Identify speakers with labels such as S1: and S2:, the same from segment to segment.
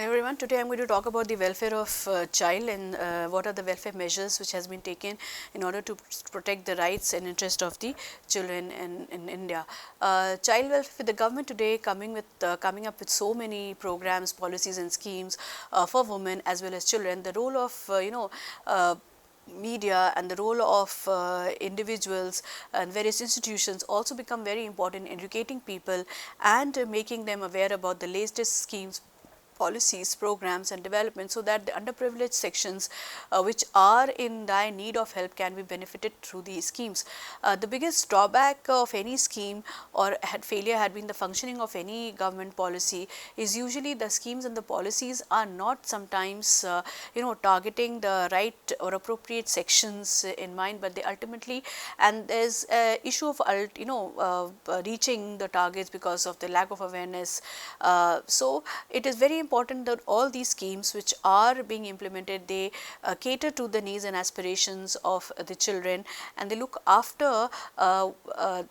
S1: Hi everyone, today I am going to talk about the welfare of child and what are the welfare measures which has been taken in order to protect the rights and interest of the children in India. Child welfare, the government today coming up with so many programs, policies and schemes for women as well as children. The role of media and the role of individuals and various institutions also become very important in educating people and making them aware about the latest schemes, policies, programs and development, so that the underprivileged sections which are in dire need of help can be benefited through these schemes. The biggest drawback of any scheme or failure had been the functioning of any government policy is usually the schemes and the policies are not sometimes targeting the right or appropriate sections in mind, but they ultimately, and there is a issue of reaching the targets because of the lack of awareness. So it is very important that all these schemes which are being implemented, they cater to the needs and aspirations of the children, and they look after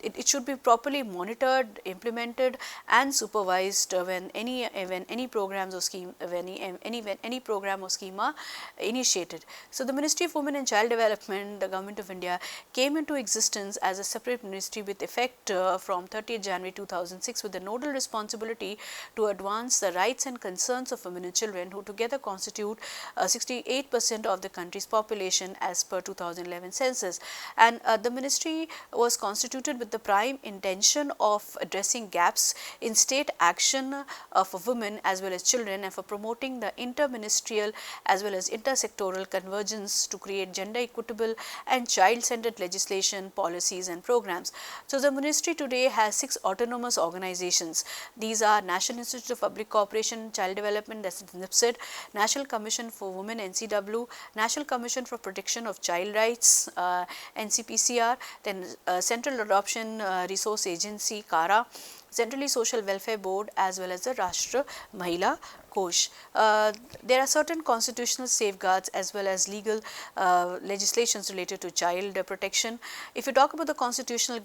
S1: it should be properly monitored, implemented and supervised when any programs or scheme, when any program or scheme are initiated. So the Ministry of Women and Child Development, the Government of India, came into existence as a separate ministry with effect from 30th January 2006, with the nodal responsibility to advance the rights and concerns of women and children, who together constitute 68% of the country's population as per 2011 census. And the ministry was constituted with the prime intention of addressing gaps in state action for women as well as children, and for promoting the interministerial as well as intersectoral convergence to create gender equitable and child centered legislation, policies and programs. So the ministry today has 6 autonomous organizations. These are National Institute of Public Cooperation Child Development, that is NIPSID, National Commission for Women NCW, National Commission for Protection of Child Rights NCPCR, then Central Adoption Resource Agency CARA, Centrally Social Welfare Board as well as the Rashtra Mahila Kosh. There are certain constitutional safeguards as well as legal legislations related to child protection. If you talk about the constitutional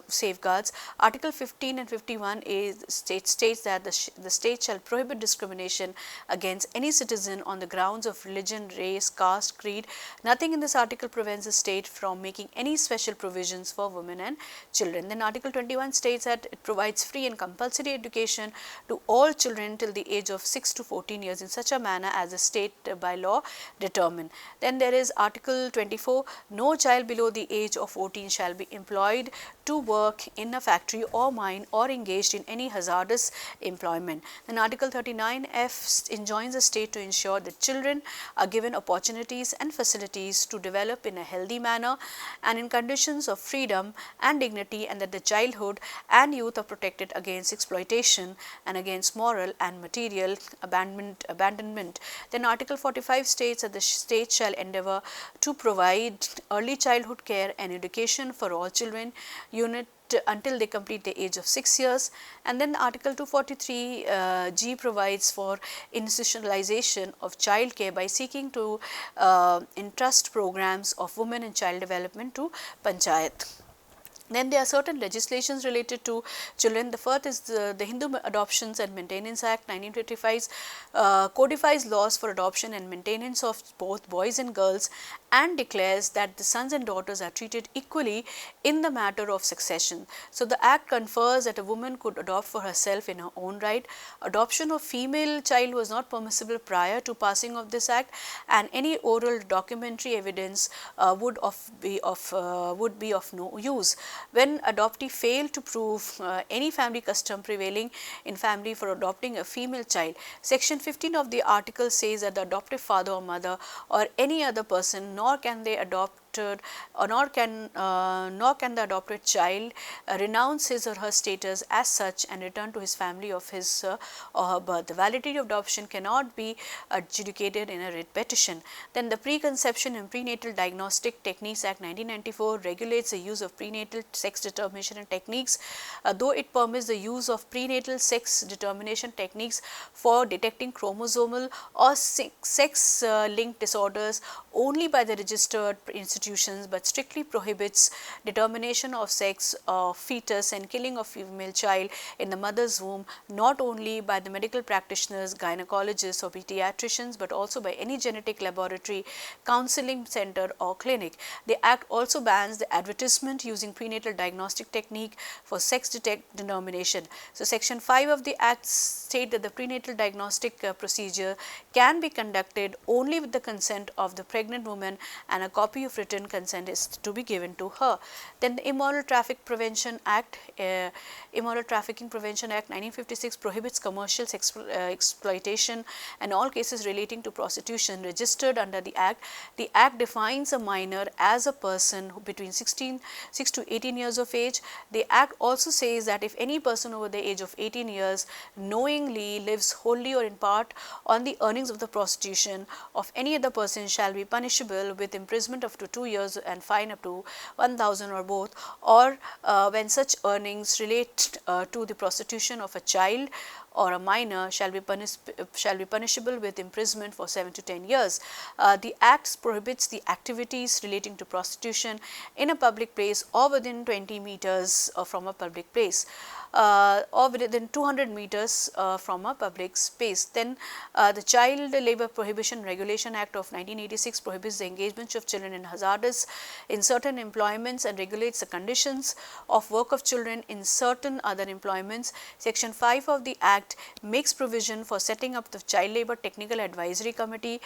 S1: safeguards, Article 15 and 51 states that the state shall prohibit discrimination against any citizen on the grounds of religion, race, caste, creed. Nothing in this article prevents the state from making any special provisions for women and children. Then Article 21 states that it provides free and compulsory education to all children till the age of 6 to 14 years in such a manner as the state by law determine. Then there is Article 24, no child below the age of 14 shall be employed to work in a factory or mine or engaged in any hazardous employment. Then Article 39F enjoins the state to ensure that children are given opportunities and facilities to develop in a healthy manner and in conditions of freedom and dignity, and that the childhood and youth are protected against exploitation and against moral and material abandonment. Then Article 45 states that the state shall endeavour to provide early childhood care and education for all children unit until they complete the age of 6 years. And then Article 243 G provides for institutionalization of child care by seeking to entrust programs of women and child development to Panchayat. Then there are certain legislations related to children. The first is the Hindu Adoptions and Maintenance Act 1955 codifies laws for adoption and maintenance of both boys and girls, and declares that the sons and daughters are treated equally in the matter of succession. So the act confers that a woman could adopt for herself in her own right. Adoption of female child was not permissible prior to passing of this act, and any oral documentary evidence would be of no use. When adoptee failed to prove any family custom prevailing in family for adopting a female child, section 15 of the article says that the adoptive father or mother or any other person, nor can they adopt or nor can the adopted child renounce his or her status as such and return to his family of his or her birth. The validity of adoption cannot be adjudicated in a writ petition. Then the Preconception and Prenatal Diagnostic Techniques Act 1994 regulates the use of prenatal sex determination and techniques, though it permits the use of prenatal sex determination techniques for detecting chromosomal or sex linked disorders only by the registered institution prostitution, but strictly prohibits determination of sex of fetus and killing of female child in the mother's womb, not only by the medical practitioners, gynecologists or pediatricians, but also by any genetic laboratory, counseling center or clinic. The Act also bans the advertisement using prenatal diagnostic technique for sex determination. So, Section 5 of the Act state that the prenatal diagnostic procedure can be conducted only with the consent of the pregnant woman, and a copy of written consent is to be given to her. Then the Immoral Trafficking Prevention Act 1956 prohibits commercial exploitation and all cases relating to prostitution registered under the Act. The Act defines a minor as a person between 6 to 18 years of age. The Act also says that if any person over the age of 18 years knowingly lives wholly or in part on the earnings of the prostitution of any other person shall be punishable with imprisonment up to 2 years and fine up to 1,000 or both, or when such earnings relate to the prostitution of a child or a minor shall be punishable with imprisonment for 7 to 10 years. The Act prohibits the activities relating to prostitution in a public place or within 20 meters from a public place. Or within 200 meters from a public space. Then the Child Labour Prohibition Regulation Act of 1986 prohibits the engagement of children in hazardous in certain employments and regulates the conditions of work of children in certain other employments. Section 5 of the Act makes provision for setting up the Child Labour Technical Advisory Committee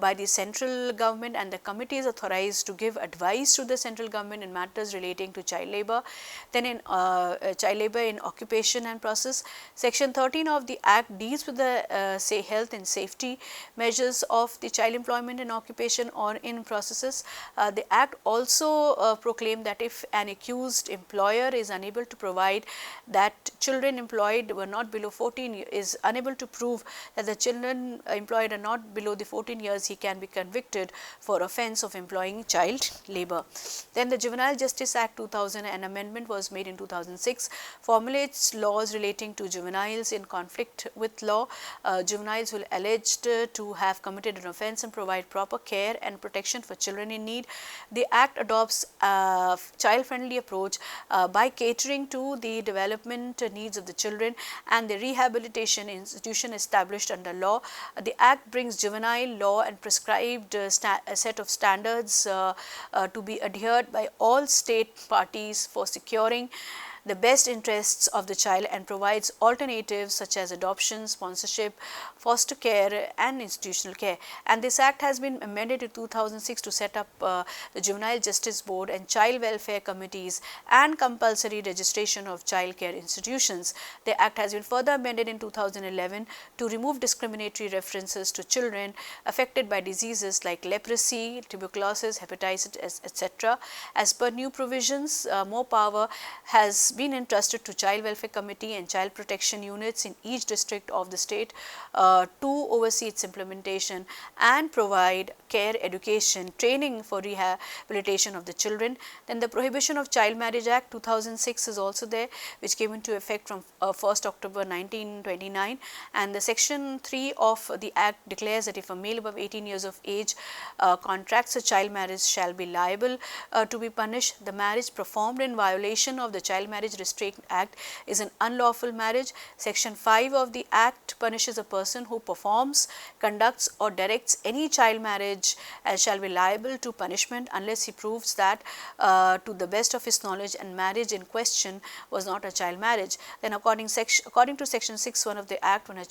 S1: by the central government, and the committee is authorized to give advice to the central government in matters relating to child labour. Then in child labour in occupation and process, Section 13 of the Act deals with the say health and safety measures of the child employment in occupation or in processes. The Act also proclaimed that if an accused employer is unable to provide that children employed were not below 14 is unable to prove that the children employed are not below the 14 years, he can be convicted for offence of employing child labour. Then the Juvenile Justice Act 2000, an amendment was made in 2006, formulates laws relating to juveniles in conflict with law. Juveniles who are alleged to have committed an offence and provide proper care and protection for children in need. The Act adopts a child-friendly approach by catering to the development needs of the children and the rehabilitation institution established under law. The Act brings juvenile law and prescribed a set of standards to be adhered by all state parties for securing the best interests of the child and provides alternatives such as adoption, sponsorship, foster care and institutional care. And this Act has been amended in 2006 to set up the Juvenile Justice Board and Child Welfare Committees and compulsory registration of child care institutions. The Act has been further amended in 2011 to remove discriminatory references to children affected by diseases like leprosy, tuberculosis, hepatitis, etc. As per new provisions, more power has been entrusted to Child Welfare Committee and Child Protection Units in each district of the state to oversee its implementation and provide care, education, training for rehabilitation of the children. Then the Prohibition of Child Marriage Act 2006 is also there, which came into effect from 1st October 1929, and the Section 3 of the Act declares that if a male above 18 years of age contracts a child marriage shall be liable to be punished. The marriage performed in violation of the Child Marriage Restraint Act is an unlawful marriage. Section 5 of the Act punishes a person who performs, conducts or directs any child marriage and shall be liable to punishment unless he proves that to the best of his knowledge and marriage in question was not a child marriage. Then according to Section 6(1) of the Act, when a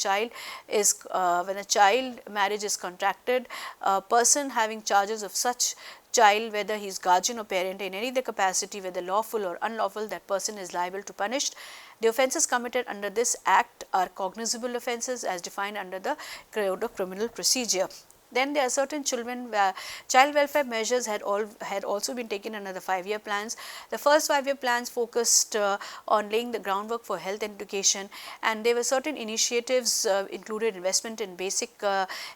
S1: child marriage is contracted, a person having charges of such child, whether he is guardian or parent in any other capacity, whether lawful or unlawful, that person is liable to punished. The offences committed under this Act are cognizable offences as defined under the Code of Criminal Procedure. Then there are certain children where child welfare measures had also been taken under the 5-year plans. The first 5-year plans focused on laying the groundwork for health and education, and there were certain initiatives included investment in basic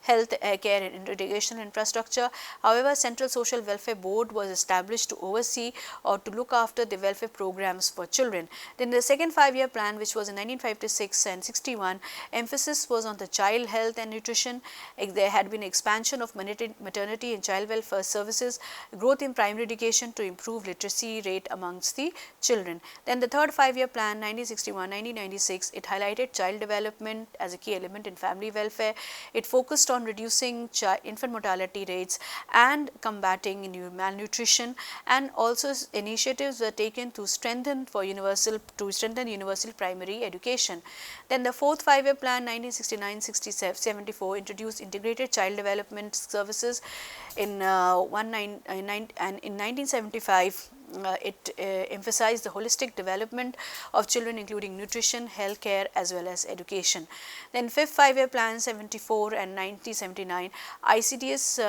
S1: health care and educational infrastructure. However, Central Social Welfare Board was established to oversee or to look after the welfare programs for children. Then the second 5-year plan, which was in 1956 and 61, emphasis was on the child health and nutrition. There had been expanded expansion of maternity and child welfare services, growth in primary education to improve literacy rate amongst the children. Then the third 5-year plan 1961-1996, it highlighted child development as a key element in family welfare. It focused on reducing infant mortality rates and combating malnutrition, and also initiatives were taken to strengthen universal primary education. Then the fourth 5-year plan 1969-74 introduced integrated child development services in 1975. It emphasized the holistic development of children, including nutrition, health care as well as education. Then fifth 5-year plan 74 and 1979, ICPS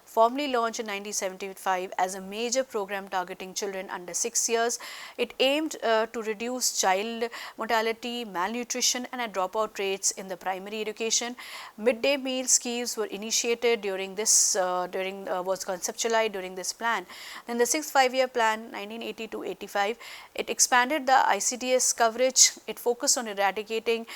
S1: formally launched in 1975 as a major program targeting children under 6 years. It aimed to reduce child mortality, malnutrition and dropout rates in the primary education. Midday meal schemes were initiated during this was conceptualized during this plan. Then the sixth 5-year plan 1980-85, it expanded the ICDS coverage. It focused on eradicating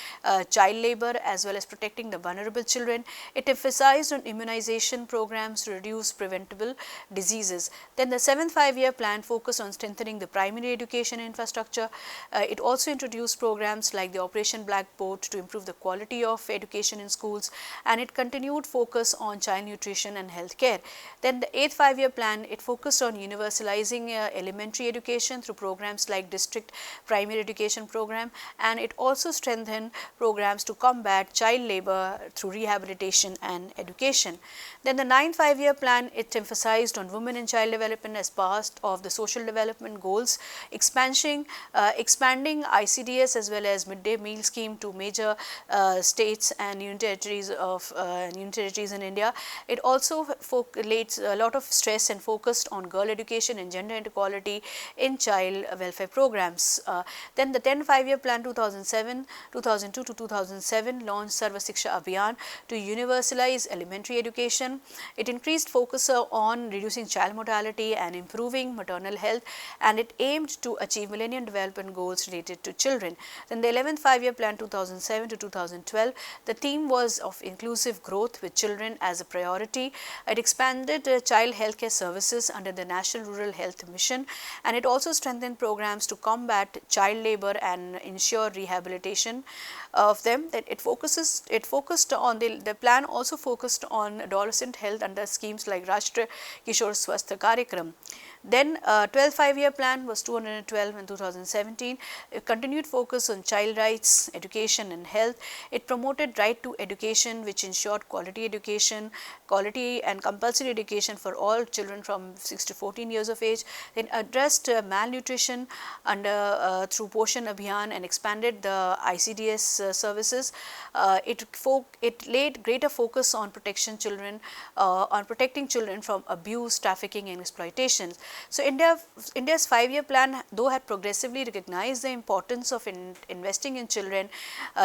S1: child labor as well as protecting the vulnerable children. It emphasized on immunization programs to reduce preventable diseases. Then the seventh 5-year plan focused on strengthening the primary education infrastructure. It also introduced programs like the Operation Blackboard to improve the quality of education in schools, and it continued focus on child nutrition and health care. Then the eighth 5-year plan, it focused on universalizing elementary education through programs like district primary education program, and it also strengthened programs to combat child labor through rehabilitation and education. Then the ninth 5-year plan, it emphasized on women and child development as part of the social development goals, expanding ICDS as well as midday meal scheme to major states and union territories in India. It also laid a lot of stress and focused on girl education and gender equality in child welfare programs. Then the 10th 5-year plan 2002 to 2007 launched Sarva Shiksha Abhiyan to universalize elementary education. It increased focus on reducing child mortality and improving maternal health, and it aimed to achieve Millennium Development Goals related to children. Then the 11th 5-year plan 2007 to 2012, the theme was of inclusive growth with children as a priority. It expanded child health care services under the National Rural Health Mission, and it also strengthened programs to combat child labor and ensure rehabilitation of them. That it focused on the plan also focused on adolescent health under schemes like Rashtra Kishore Swasth Karyakram. Then 12th 5-year plan was 212 in 2017. It continued focus on child rights, education and health. It promoted right to education, which ensured quality education, quality and compulsory education for all children from 6 to 14 years of age. Then addressed malnutrition under through Poshan Abhiyan and expanded the ICDS services. It laid greater focus on protecting children from abuse, trafficking and exploitation. So India's 5-year plan, though, had progressively recognized the importance of investing in children,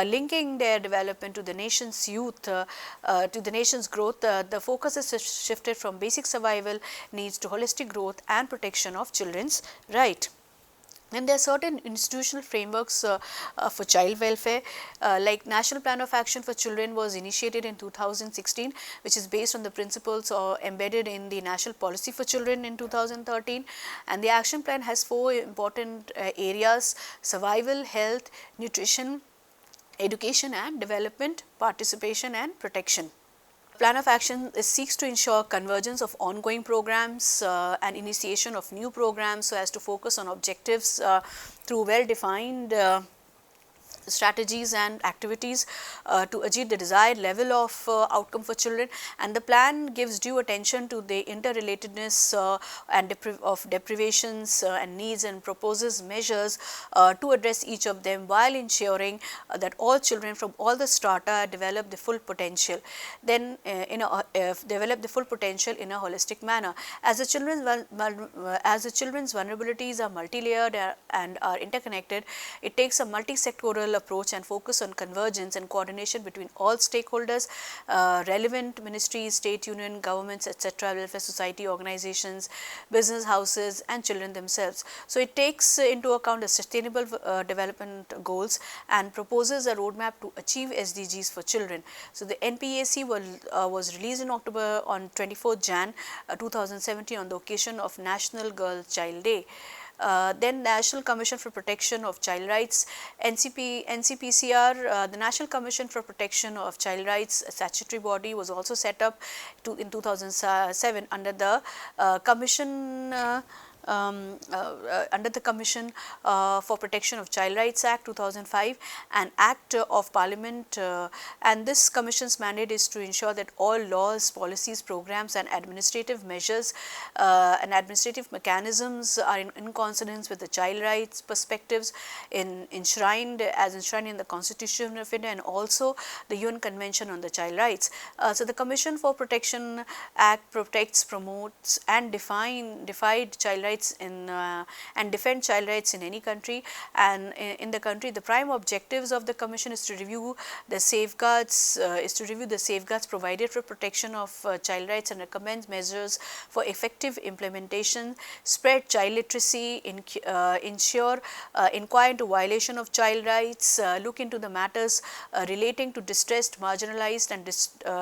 S1: linking their development to the nation's youth, to the nation's growth. The focus has shifted from basic survival needs to holistic growth and protection of children's right. And there are certain institutional frameworks for child welfare, like National Plan of Action for Children was initiated in 2016, which is based on the principles embedded in the National Policy for Children in 2013, and the action plan has 4 important areas: survival, health, nutrition, education and development, participation and protection. Plan of action seeks to ensure convergence of ongoing programs and initiation of new programs so as to focus on objectives through well-defined strategies and activities to achieve the desired level of outcome for children. And the plan gives due attention to the interrelatedness and of deprivations and needs, and proposes measures to address each of them while ensuring that all children from all the strata develop the full potential. Then develop the full potential in a holistic manner. As the children's vulnerabilities are multi-layered and are interconnected, it takes a multi-sectoral approach and focus on convergence and coordination between all stakeholders, relevant ministries, state, union, governments, etc., welfare society organizations, business houses and children themselves. So, it takes into account the sustainable development goals and proposes a roadmap to achieve SDGs for children. So, the NPAC was released in October on 24th Jan 2017 on the occasion of National Girl Child Day. Then National Commission for Protection of Child Rights, NCPCR, the National Commission for Protection of Child Rights, a statutory body, was also set up in 2007 under the Commission under the Commission for Protection of Child Rights Act 2005, an act of Parliament, and this Commission's mandate is to ensure that all laws, policies, programs and administrative measures and administrative mechanisms are in consonance with the child rights perspectives enshrined in the Constitution of India and also the UN Convention on the Child Rights. So, the Commission for Protection Act protects, promotes and defined child rights and defend child rights in any country, and in the country the prime objectives of the Commission is to review the safeguards provided for protection of child rights and recommends measures for effective implementation, spread child literacy, ensure inquire into violation of child rights, look into the matters relating to distressed, marginalized and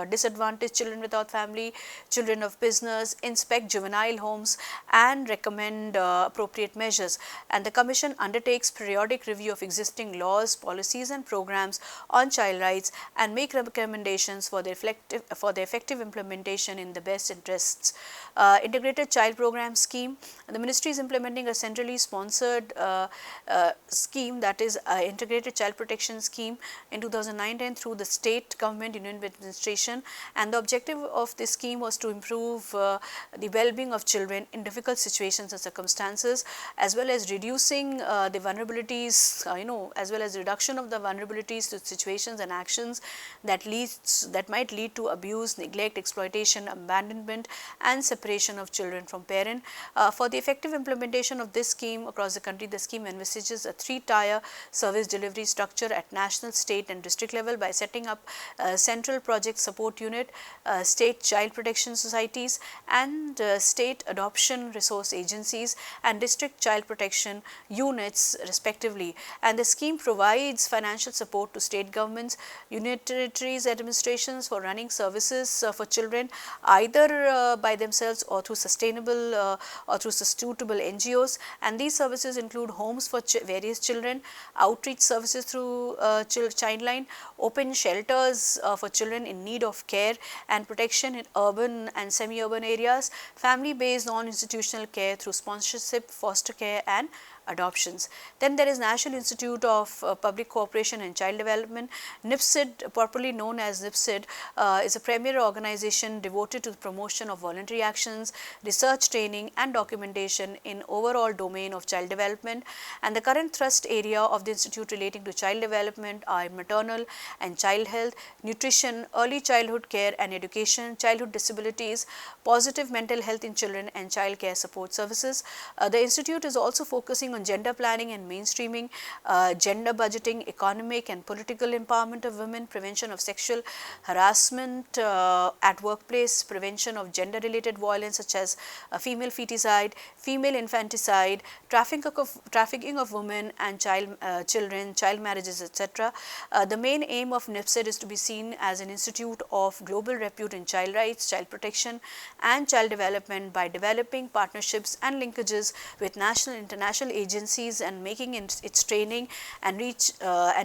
S1: disadvantaged children without family, children of business, inspect juvenile homes and recommend appropriate measures. And the Commission undertakes periodic review of existing laws, policies and programs on child rights and make recommendations for the effective implementation in the best interests. Integrated Child Program Scheme, the Ministry is implementing a centrally sponsored scheme, that is Integrated Child Protection Scheme in 2009-10 through the state government union administration, and the objective of this scheme was to improve the well-being of children in difficult situations and circumstances, as well as reducing the vulnerabilities, as well as reduction of the vulnerabilities to situations and actions that might lead to abuse, neglect, exploitation, abandonment and separation of children from parent. For the effective implementation of this scheme across the country, the scheme envisages a 3-tier service delivery structure at national, state and district level by setting up central project support unit, state child protection societies and state adoption resource agencies and district child protection units respectively. And the scheme provides financial support to state governments, union territories administrations for running services for children either by themselves or through sustainable or through suitable NGOs, and these services include homes for various children, outreach services through Childline, open shelters for children in need of care and protection in urban and semi-urban areas, family-based non-institutional care through sponsorship, foster care and adoptions. Then there is National Institute of Public Cooperation and Child Development. NIPSID, properly known as NIPSID, is a premier organization devoted to the promotion of voluntary actions, research, training and documentation in overall domain of child development, and the current thrust area of the institute relating to child development are maternal and child health, nutrition, early childhood care and education, childhood disabilities, positive mental health in children and child care support services. The institute is also focusing on gender planning and mainstreaming, gender budgeting, economic and political empowerment of women, prevention of sexual harassment at workplace, prevention of gender related violence such as female feticide, female infanticide, trafficking of women and children, child marriages, etc. The main aim of NIPSID is to be seen as an institute of global repute in child rights, child protection and child development by developing partnerships and linkages with national and international agencies and making its training and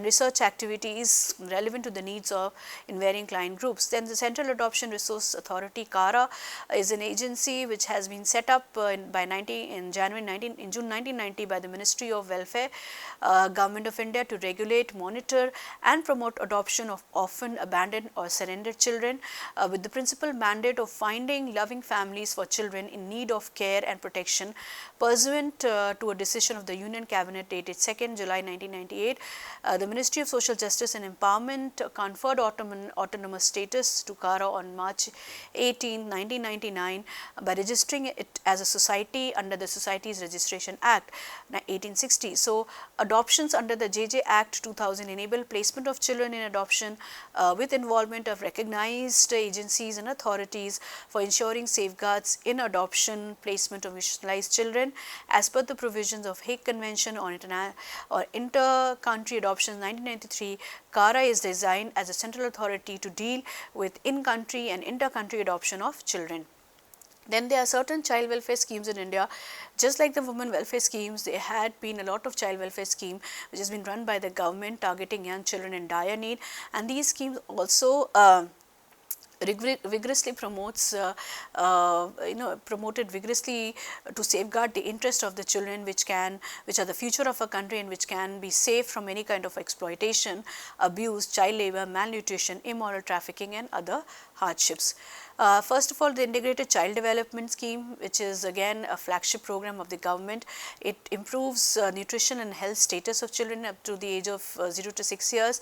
S1: research activities relevant to the needs of in varying client groups. Then the Central Adoption Resource Authority CARA is an agency which has been set up in June 1990 by the Ministry of Welfare, Government of India to regulate, monitor and promote adoption of orphan, abandoned or surrendered children with the principal mandate of finding loving families for children in need of care and protection pursuant to a decision decision of the Union Cabinet dated 2nd July 1998, the Ministry of Social Justice and Empowerment conferred autonomous status to Kara on March 18, 1999 by registering it as a society under the Societies Registration Act 1860. So, adoptions under the JJ Act 2000 enable placement of children in adoption with involvement of recognized agencies and authorities for ensuring safeguards in adoption placement of institutionalized children as per the provisions of Hague Convention on Inter-Country Adoptions 1993. Kara is designed as a central authority to deal with in-country and inter-country adoption of children. Then there are certain child welfare schemes in India, just like the women welfare schemes. There had been a lot of child welfare scheme which has been run by the government targeting young children in dire need, and these schemes also vigorously promotes promoted vigorously to safeguard the interest of the children, which are the future of a country and which can be safe from any kind of exploitation, abuse, child labor, malnutrition, immoral trafficking and other hardships. First of all, the Integrated Child Development Scheme, which is again a flagship program of the government. It improves nutrition and health status of children up to the age of 0 to 6 years,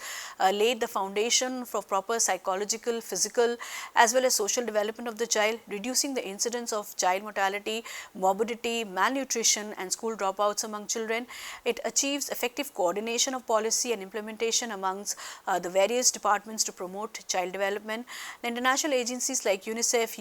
S1: laid the foundation for proper psychological, physical as well as social development of the child, reducing the incidence of child mortality, morbidity, malnutrition and school dropouts among children. It achieves effective coordination of policy and implementation amongst the various departments to promote child development. The international agencies like UNICEF,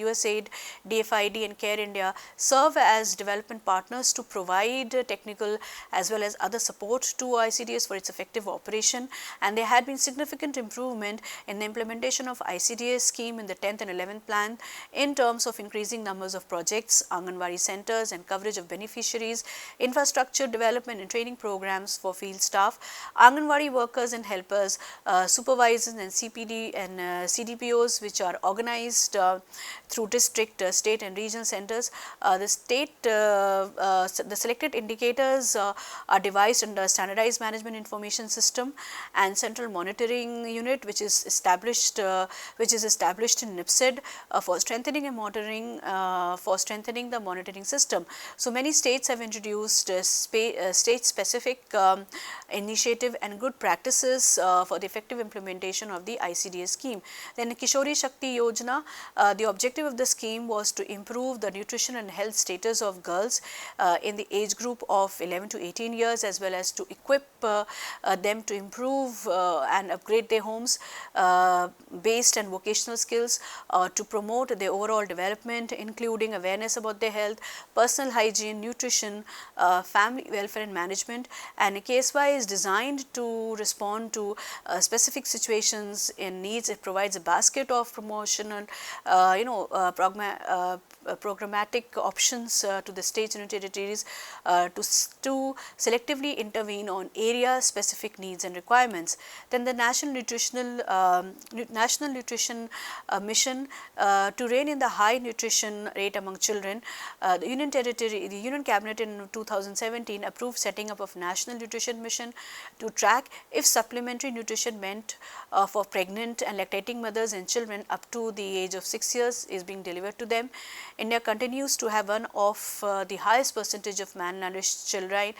S1: USAID, DFID and Care India serve as development partners to provide technical as well as other support to ICDS for its effective operation, and there had been significant improvement in the implementation of ICDS scheme in the 10th and 11th plan in terms of increasing numbers of projects, Anganwadi centers and coverage of beneficiaries, infrastructure development and training programs for field staff, Anganwadi workers and helpers, supervisors and CPD and CDPOs which are organized through district, state and regional centers. The selected indicators are devised under standardized management information system and central monitoring unit which is established in NIPSED for strengthening and monitoring the monitoring system. So, many states have introduced state specific initiative and good practices for the effective implementation of the ICDS scheme. Then Kishori Shakti Yojana, the objective of the scheme was to improve the nutrition and health status of girls in the age group of 11 to 18 years as well as to equip them to improve and upgrade their homes based and vocational skills to promote their overall development, including awareness about their health, personal hygiene, nutrition, family welfare and management, and KSY is designed to respond to specific situations in needs. It provides a basket of promotional programmatic options to the states and territories to selectively intervene on area specific needs and requirements. Then the National Nutrition Mission to rein in the high nutrition rate among children. The Union Cabinet in 2017 approved setting up of National Nutrition Mission to track if supplementary nutrition meant for pregnant and lactating mothers and children up to the age of 6 years is being delivered to them. India continues to have one of the highest percentage of malnourished children,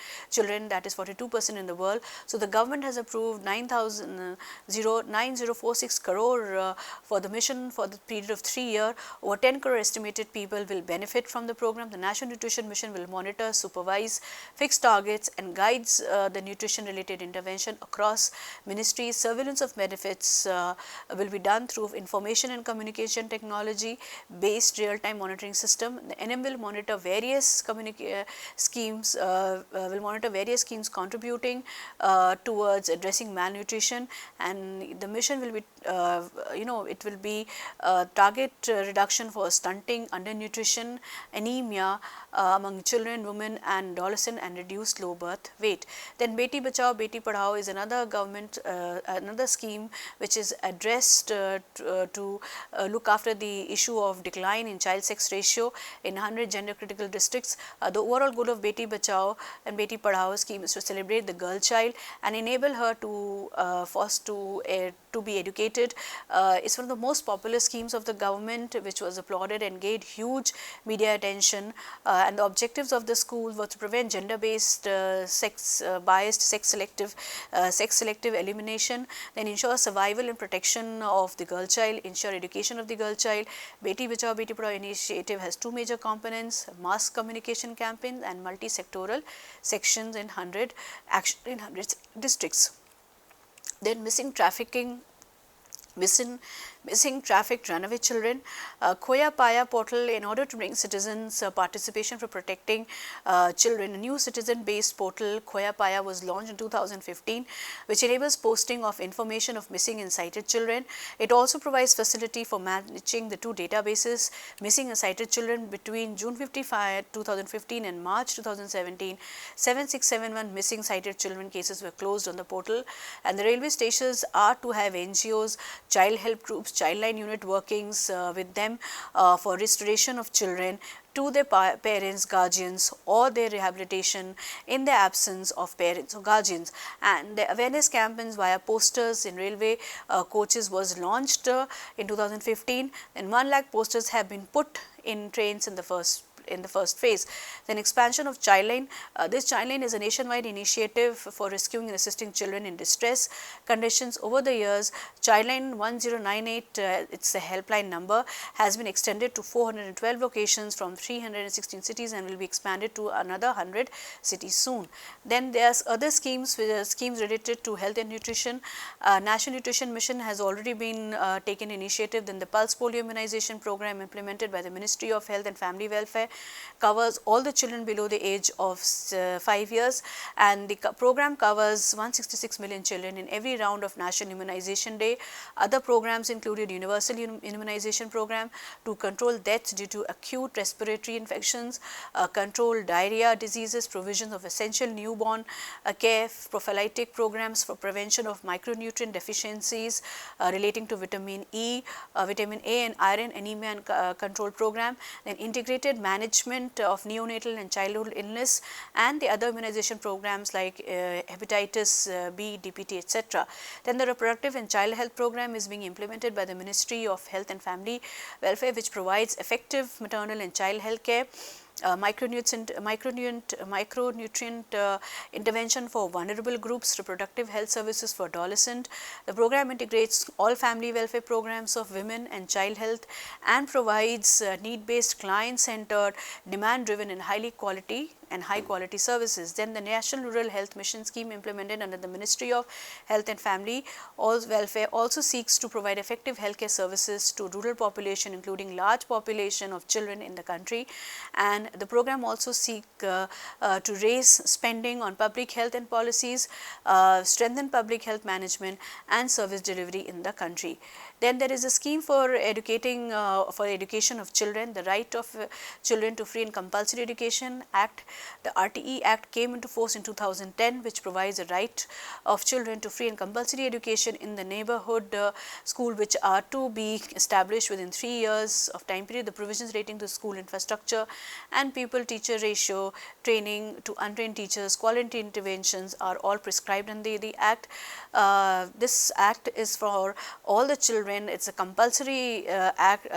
S1: that is 42% in the world. So, the government has approved 9046 crore for the mission for the period of 3 years. Over 10 crore estimated people will benefit from the program. The National Nutrition Mission will monitor, supervise, fix targets and guides the nutrition related intervention across ministries. Surveillance of benefits will be done through information and communication technology based real time monitoring system. The NM will monitor various schemes contributing towards addressing malnutrition, and the mission will be it will be target reduction for stunting, undernutrition, anemia among children, women and adolescent, and reduced low birth weight. Then Beti Bachao Beti Padhao is another government another scheme which is addressed look after the issue of decline in child sex ratio in 100 gender critical districts. The overall goal of Beti Bachao and Beti Padhao scheme is to celebrate the girl child and enable her to to be educated. It's one of the most popular schemes of the government, which was applauded and gained huge media attention. And the objectives of the school were to prevent gender-based biased sex selective elimination, then ensure survival and protection of the girl child, ensure education of the girl child. Beti Bachao Beti Padhao initiative has two major components: mass communication campaigns and multi-sectoral sections in 100 districts. Then missing trafficked runaway children. Khoya Paya portal, in order to bring citizens participation for protecting children, a new citizen based portal Khoya Paya was launched in 2015, which enables posting of information of missing and sighted children. It also provides facility for matching the two databases, missing and sighted children. Between June 2015 and March 2017, 7671 missing sighted children cases were closed on the portal, and the railway stations are to have NGOs, child help groups, childline unit workings with them for restoration of children to their parents, guardians, or their rehabilitation in the absence of parents or guardians. And the awareness campaigns via posters in railway coaches was launched in 2015, and 1 lakh posters have been put in trains in the first phase. Then expansion of Childline. This Childline is a nationwide initiative for rescuing and assisting children in distress conditions. Over the years, Childline 1098, it's the helpline number, has been extended to 412 locations from 316 cities and will be expanded to another 100 cities soon. Then there's other schemes, schemes related to health and nutrition. National Nutrition Mission has already been taken initiative. Then the Pulse Polio immunization program implemented by the Ministry of Health and Family Welfare covers all the children below the age of 5 years, and the program covers 166 million children in every round of National Immunization Day. Other programs included Universal Immunization Program to control deaths due to acute respiratory infections, control diarrhea diseases, provisions of essential newborn care, prophylactic programs for prevention of micronutrient deficiencies relating to vitamin E, vitamin A and iron, anemia and control program, then integrated management of neonatal and childhood illness, and the other immunization programs like hepatitis B, DPT, etc. Then the reproductive and child health program is being implemented by the Ministry of Health and Family Welfare, which provides effective maternal and child health care. Micronutrient intervention for vulnerable groups, reproductive health services for adolescent. The program integrates all family welfare programs of women and child health and provides need-based, client-centered, demand-driven and high quality services. Then the National Rural Health Mission scheme implemented under the Ministry of Health and Family Welfare also seeks to provide effective healthcare services to rural population, including large population of children in the country. And the program also seek to raise spending on public health and policies, strengthen public health management and service delivery in the country. Then there is a scheme for education of children, the Right of Children to Free and Compulsory Education Act. The RTE Act came into force in 2010, which provides a right of children to free and compulsory education in the neighborhood school, which are to be established within 3 years of time period. The provisions relating to school infrastructure and pupil-teacher ratio, training to untrained teachers, quality interventions are all prescribed in the Act. This Act is for all the children. It's a compulsory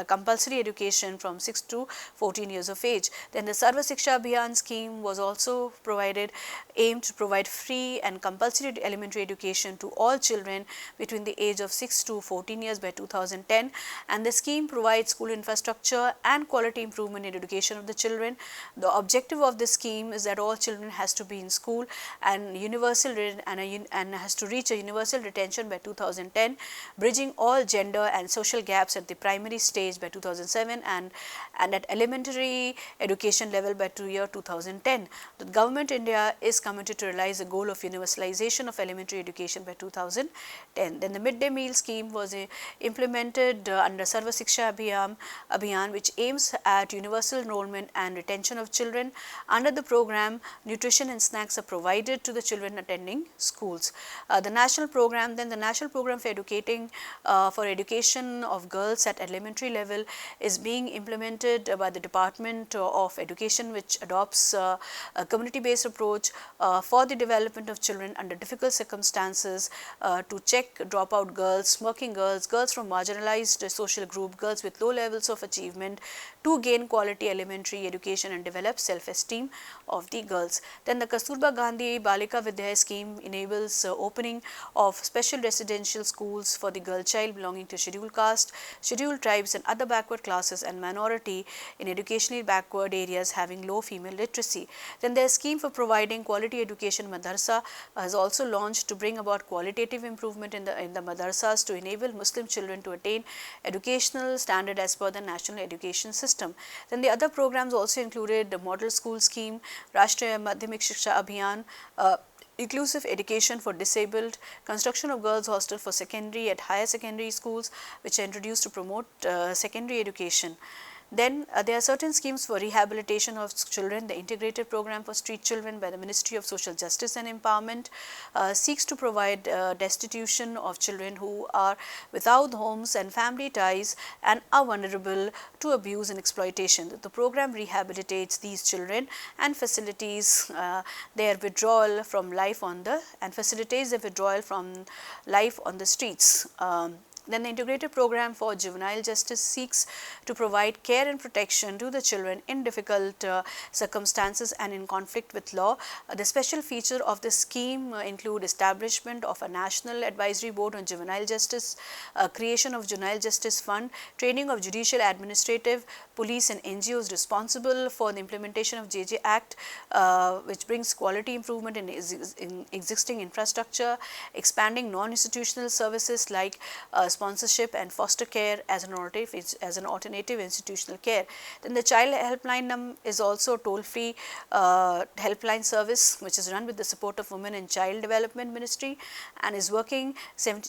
S1: compulsory education from 6 to 14 years of age. Then the Sarva Shiksha Abhiyan scheme was also provided, aimed to provide free and compulsory elementary education to all children between the age of 6 to 14 years by 2010, and the scheme provides school infrastructure and quality improvement in education of the children. The objective of this scheme is that all children has to be in school and has to reach a universal retention by 2010, bridging all gender and social gaps at the primary stage by 2007 and at elementary education level by year 2010. 2010, the government India is committed to realize the goal of universalization of elementary education by 2010. Then the midday meal scheme was implemented under Sarva Shiksha Abhiyan, which aims at universal enrollment and retention of children. Under the program, nutrition and snacks are provided to the children attending schools. The national program for education of girls at elementary level is being implemented by the Department of Education, which adopts a community-based approach for the development of children under difficult circumstances to check dropout girls, smoking girls, girls from marginalized social group, girls with low levels of achievement, to gain quality elementary education and develop self-esteem of the girls. Then the Kasturba Gandhi Balika Vidya scheme enables opening of special residential schools for the girl child belonging to scheduled caste, scheduled tribes and other backward classes and minority in educationally backward areas having low female literacy. Then their scheme for providing quality education madrasa has also launched to bring about qualitative improvement in the madrasas to enable Muslim children to attain educational standard as per the national education system. Then the other programs also included the model school scheme, Rashtriya Madhyamik Shiksha Abhiyan, inclusive education for disabled, construction of girls hostel for secondary at higher secondary schools, which are introduced to promote secondary education. Then there are certain schemes for rehabilitation of children. The integrated program for street children by the Ministry of Social Justice and Empowerment seeks to provide destitution of children who are without homes and family ties and are vulnerable to abuse and exploitation. The program rehabilitates these children and facilitates their withdrawal from life on the streets. Then the integrated program for juvenile justice seeks to provide care and protection to the children in difficult circumstances and in conflict with law. The special feature of the scheme include establishment of a national advisory board on juvenile justice, creation of juvenile justice fund, training of judicial, administrative, police and NGOs responsible for the implementation of JJ Act, which brings quality improvement in existing infrastructure, expanding non-institutional services like sponsorship and foster care as an alternative institutional care. Then the child helpline is also a toll-free helpline service which is run with the support of Women and Child Development Ministry and is working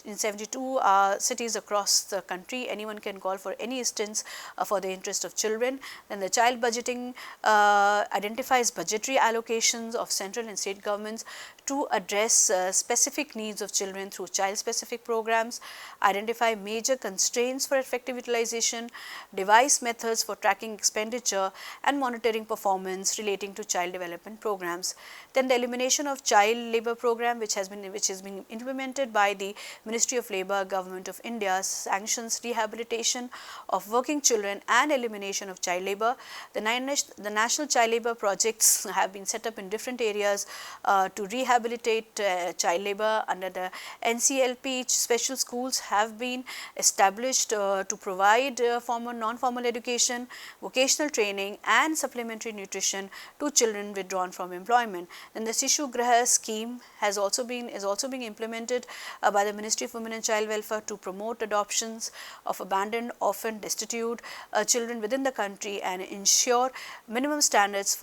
S1: in 72 cities across the country. Anyone can call for any assistance for the interest of children. Then the child budgeting identifies budgetary allocations of central and state governments to address specific needs of children through child specific programs, identify major constraints for effective utilization, devise methods for tracking expenditure and monitoring performance relating to child development programs. Then the elimination of child labour program which has been implemented by the Ministry of Labour, Government of India, sanctions rehabilitation of working children and elimination of child labour. The national child labour projects have been set up in different areas to rehabilitate child labour. Under the NCLP, special schools have been established to provide non-formal education, vocational training and supplementary nutrition to children withdrawn from employment. Then the Sishu Graha scheme is also being implemented by the Ministry of Women and Child Welfare to promote adoptions of abandoned, orphaned, destitute children within the country and ensure minimum standards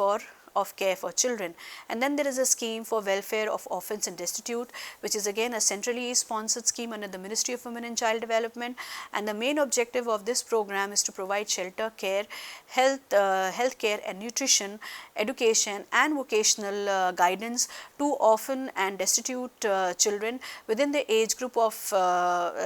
S1: of care for children. And then there is a scheme for welfare of orphans and destitute, which is again a centrally sponsored scheme under the Ministry of Women and Child Development, and the main objective of this program is to provide shelter, care, health care and nutrition, education and vocational guidance to orphan and destitute children within the age group of up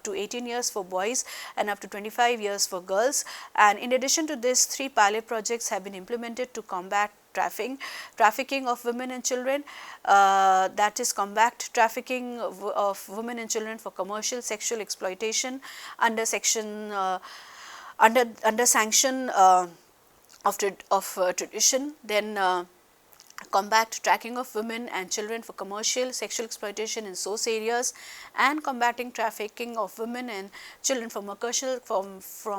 S1: to 18 years for boys and up to 25 years for girls. And in addition to this, 3 pilot projects have been implemented to combat trafficking of women and children, that is combat trafficking of women and children for commercial sexual exploitation under sanction of tradition. Then combat tracking of women and children for commercial sexual exploitation in source areas, and combating trafficking of women and children from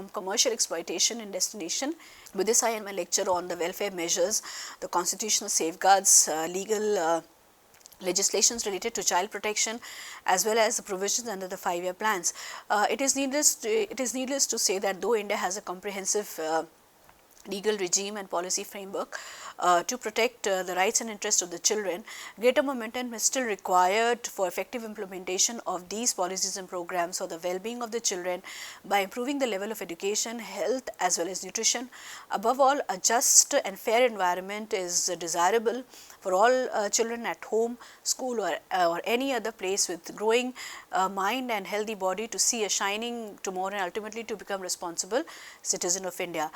S1: commercial exploitation in destination. With this, I end my lecture on the welfare measures, the constitutional safeguards, legal legislations related to child protection, as well as the provisions under the 5-year plans. It is needless to say that though India has a comprehensive legal regime and policy framework to protect the rights and interests of the children, greater momentum is still required for effective implementation of these policies and programs for the well-being of the children by improving the level of education, health as well as nutrition. Above all, a just and fair environment is desirable for all children at home, school or any other place with growing mind and healthy body to see a shining tomorrow and ultimately to become responsible citizen of India.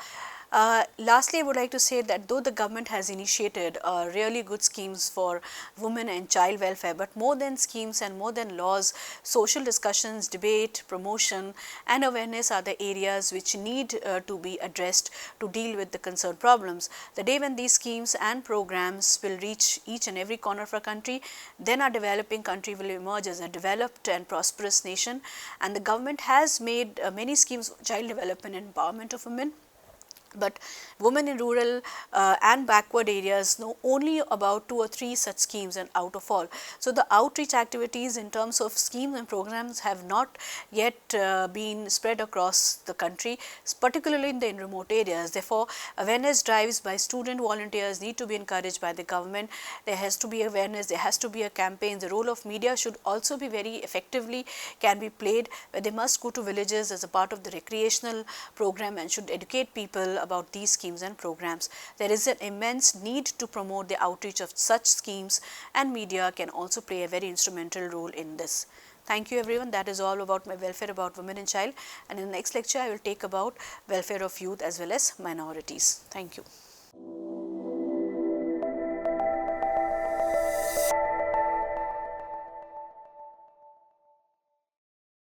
S1: Lastly, I would like to say that though the government has initiated really good schemes for women and child welfare, but more than schemes and more than laws, social discussions, debate, promotion and awareness are the areas which need to be addressed to deal with the concerned problems. The day when these schemes and programs will reach each and every corner of our country, then our developing country will emerge as a developed and prosperous nation. And the government has made many schemes for child development and empowerment of women. But women in rural and backward areas know only about 2 or 3 such schemes and out of all. So, the outreach activities in terms of schemes and programs have not yet been spread across the country, particularly in the remote areas. Therefore, awareness drives by student volunteers need to be encouraged by the government. There has to be awareness, there has to be a campaign. The role of media should also be very effectively can be played, where they must go to villages as a part of the recreational program and should educate people about these schemes and programs. There is an immense need to promote the outreach of such schemes, and media can also play a very instrumental role in this. Thank you everyone. That is all about my welfare about women and child, and in the next lecture I will take about welfare of youth as well as minorities. Thank you.